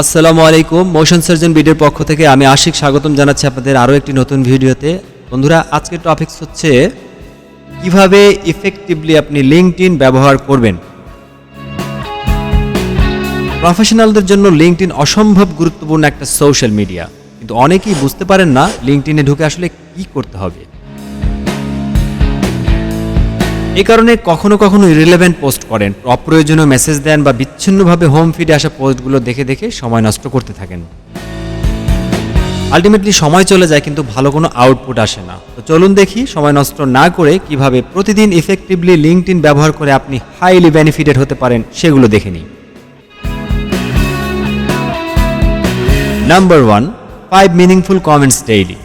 আসসালামু আলাইকুম। Motion surgeon বিডির পক্ষ থেকে আমি আশিক স্বাগতম জানাচ্ছি আপনাদের আরও একটি নতুন ভিডিওতে। বন্ধুরা, আজকের টপিকস হচ্ছে কিভাবে ইফেক্টিভলি আপনি লিঙ্কডইন ব্যবহার করবেন। প্রফেশনালদের জন্য লিঙ্কডইন অসম্ভব গুরুত্বপূর্ণ একটা সোশ্যাল মিডিয়া, কিন্তু অনেকেই বুঝতে পারেন না লিঙ্কডইনে ঢুকে আসলে কি করতে হবে। এই কারণে কখনো কখনো ইরিলেভেন্ট পোস্ট করেন, অপ্রয়োজনীয় মেসেজ দেন বা বিচ্ছিন্নভাবে হোম ফিডে আসা পোস্টগুলো দেখে দেখে সময় নষ্ট করতে থাকেন। আলটিমেটলি সময় চলে যায় কিন্তু ভালো কোনো আউটপুট আসে না। তো চলুন দেখি সময় নষ্ট না করে কিভাবে প্রতিদিন ইফেক্টিভলি লিঙ্কডইন ব্যবহার করে আপনি হাইলি বেনিফিটেড হতে পারেন সেগুলো দেখে নিই। Number 1, 5 meaningful comments daily.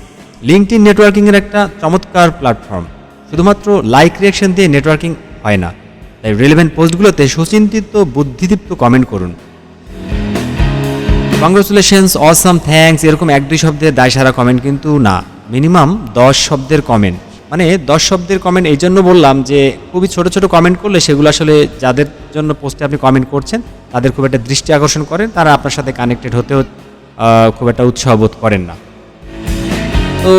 LinkedIn নেটওয়ার্কিংয়ের একটা চমৎকার প্ল্যাটফর্ম। শুধুমাত্র লাইক রিঅ্যাকশন দিয়ে নেটওয়ার্কিং হয় না, তাই রিলেভেন্ট পোস্টগুলোতে সুচিন্তিত বুদ্ধিদীপ্ত কমেন্ট করুন। কংগ্রাচুলেশনস, অসাম, থ্যাঙ্কস এরকম 1-2 শব্দের দায়সারা কমেন্ট কিন্তু না, মিনিমাম 10 শব্দের কমেন্ট। মানে 10 শব্দের কমেন্ট এই জন্য বললাম যে খুবই ছোট ছোট কমেন্ট করলে সেগুলো আসলে যাদের জন্য পোস্টে আপনি কমেন্ট করছেন তাদের খুব একটা দৃষ্টি আকর্ষণ করেন, তারা আপনার সাথে কানেক্টেড হতেও খুব একটা উৎসাহ বোধ করেন না। তো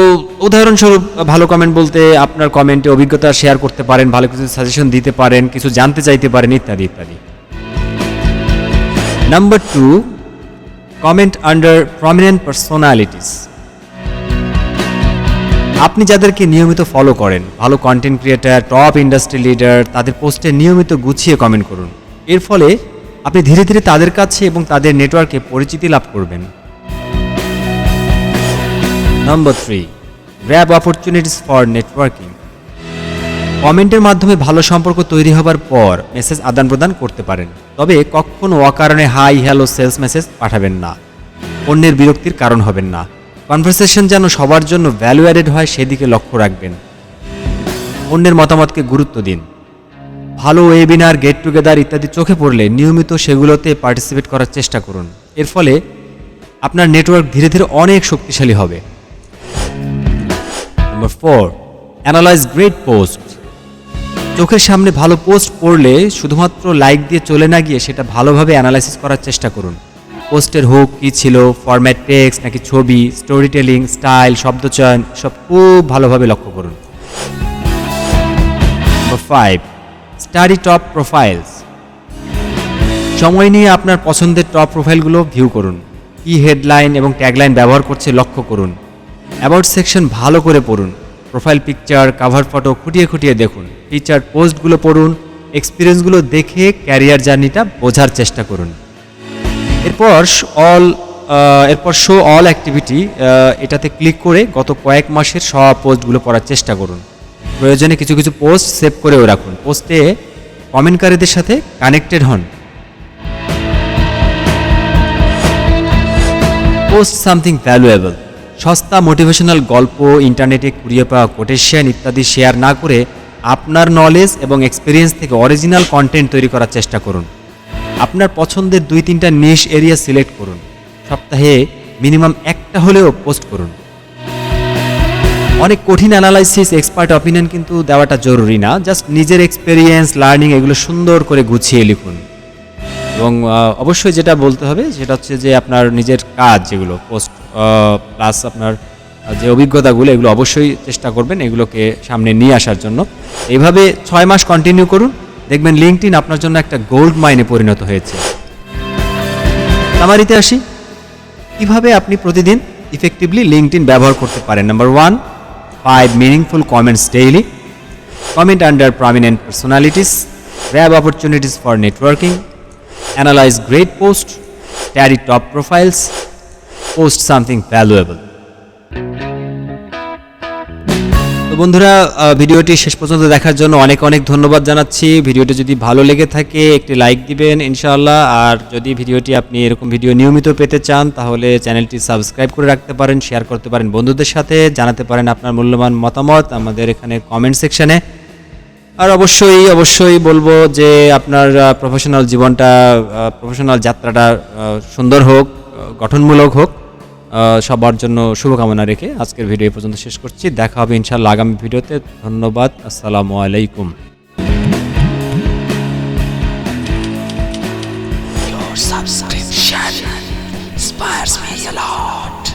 উদাহরণস্বরূপ ভালো কমেন্ট বলতে আপনার কমেন্টে অভিজ্ঞতা শেয়ার করতে পারেন, ভালো কিছু সাজেশন দিতে পারেন, কিছু জানতে চাইতে পারেন, ইত্যাদি ইত্যাদি। Number 2, comment under prominent personalities. আপনি যাদেরকে নিয়মিত ফলো করেন, ভালো content creator, top industry leader, তাদের পোস্টে নিয়মিত গুছিয়ে কমেন্ট করুন। এর ফলে আপনি ধীরে ধীরে তাদের কাছে এবং তাদের নেটওয়ার্কে পরিচিতি লাভ করবেন। Number 3, grab opportunities for networking. কমেন্টের মাধ্যমে ভালো সম্পর্ক তৈরি হবার পর মেসেজ আদান প্রদান করতে পারেন, তবে কখনো অকারণে হাই হ্যালো সেলস মেসেজ পাঠাবেন না। অন্যের বিরক্তির কারণ হবেন না। কনভারসেশন যেন সবার জন্য ভ্যালু অ্যাডেড হয় সেদিকে লক্ষ্য রাখবেন। অন্যের মতামতকে গুরুত্ব দিন। ভালো ওয়েবিনার, গেট টুগেদার ইত্যাদি চোখে পড়লে নিয়মিত সেগুলোতে পার্টিসিপেট করার চেষ্টা করুন। এর ফলে আপনার নেটওয়ার্ক ধীরে ধীরে অনেক শক্তিশালী হবে। Number 4, analyse great post. চোখের সামনে ভালো পোস্ট পড়লে শুধুমাত্র লাইক দিয়ে চলে না গিয়ে সেটা ভালোভাবে অ্যানালাইসিস করার চেষ্টা করুন। পোস্টের হুক কী ছিল, ফরম্যাট টেক্সট নাকি ছবি, স্টোরি টেলিং, স্টাইল, শব্দচয়ন সব খুব ভালোভাবে লক্ষ্য করুন। Number 5, study top profiles. সময় নিয়ে আপনার পছন্দের টপ প্রোফাইলগুলো ভিউ করুন। কি হেডলাইন এবং ট্যাগলাইন ব্যবহার করছে লক্ষ্য করুন। অ্যাবাউট সেকশন ভালো করে পড়ুন। প্রোফাইল পিকচার, কাভার ফটো খুঁটিয়ে খুঁটিয়ে দেখুন। ফিচার পোস্টগুলো পড়ুন। এক্সপিরিয়েন্সগুলো দেখে ক্যারিয়ার জার্নিটা বোঝার চেষ্টা করুন। এরপর শো অল অ্যাক্টিভিটি, এটাতে ক্লিক করে গত কয়েক মাসের সব পোস্টগুলো পড়ার চেষ্টা করুন। প্রয়োজনে কিছু কিছু পোস্ট সেভ করেও রাখুন। পোস্টে কমেন্টকারীদের সাথে কানেক্টেড হন। Post something valuable. সস্তা মোটিভেশনাল গল্প, ইন্টারনেটে কুড়িয়ে পাওয়া কোটেশন ইত্যাদি শেয়ার না করে আপনার নলেজ এবং এক্সপিরিয়েন্স থেকে অরিজিনাল কন্টেন্ট তৈরি করার চেষ্টা করুন। আপনার পছন্দের 2-3টা নিশ এরিয়া সিলেক্ট করুন। সপ্তাহে মিনিমাম একটা হলেও পোস্ট করুন। অনেক কঠিন অ্যানালাইসিস, এক্সপার্ট অপিনিয়ন কিন্তু দেওয়াটা জরুরি না, জাস্ট নিজের এক্সপিরিয়েন্স, লার্নিং এগুলো সুন্দর করে গুছিয়ে লিখুন। এবং অবশ্যই যেটা বলতে হবে সেটা হচ্ছে যে আপনার নিজের কাজ যেগুলো পোস্ট প্লাস আপনার যে অভিজ্ঞতাগুলো এগুলো অবশ্যই চেষ্টা করবেন এগুলোকে সামনে নিয়ে আসার জন্য। এইভাবে 6 মাস কন্টিনিউ করুন, দেখবেন লিঙ্কডইন আপনার জন্য একটা গোল্ড মাইনে পরিণত হয়েছে। সামারিতে আসি, কিভাবে আপনি প্রতিদিন ইফেক্টিভলি লিঙ্কডইন ব্যবহার করতে পারেন। Number 1, 5 meaningful comments daily. Comment under prominent personalities. Grab opportunities for networking. Analyse great post. Study top profiles. Post something valuable. তো বন্ধুরা, ভিডিওটি শেষ পর্যন্ত দেখার জন্য অনেক অনেক ধন্যবাদ জানাচ্ছি। ভিডিওটি যদি ভালো লেগে থাকে একটি লাইক দিবেন ইনশাআল্লাহ। আর যদি ভিডিওটি আপনি এরকম ভিডিও নিয়মিত পেতে চান তাহলে চ্যানেলটি সাবস্ক্রাইব করে রাখতে পারেন, শেয়ার করতে পারেন বন্ধুদের সাথে, জানাতে পারেন আপনার মূল্যবান মতামত আমাদের এখানে কমেন্ট সেকশনে। আর অবশ্যই বলবো যে আপনার প্রফেশনাল জীবনটা, প্রফেশনাল যাত্রাটা সুন্দর হোক, গঠনমূলক হোক। সবার জন্য শুভকামনা রেখে আজকের ভিডিও এই পর্যন্ত শেষ করছি। দেখা হবে ইনশাআল্লাহ আগামী ভিডিওতে। ধন্যবাদ। আসসালামু আলাইকুম। Your subscription inspires me a lot.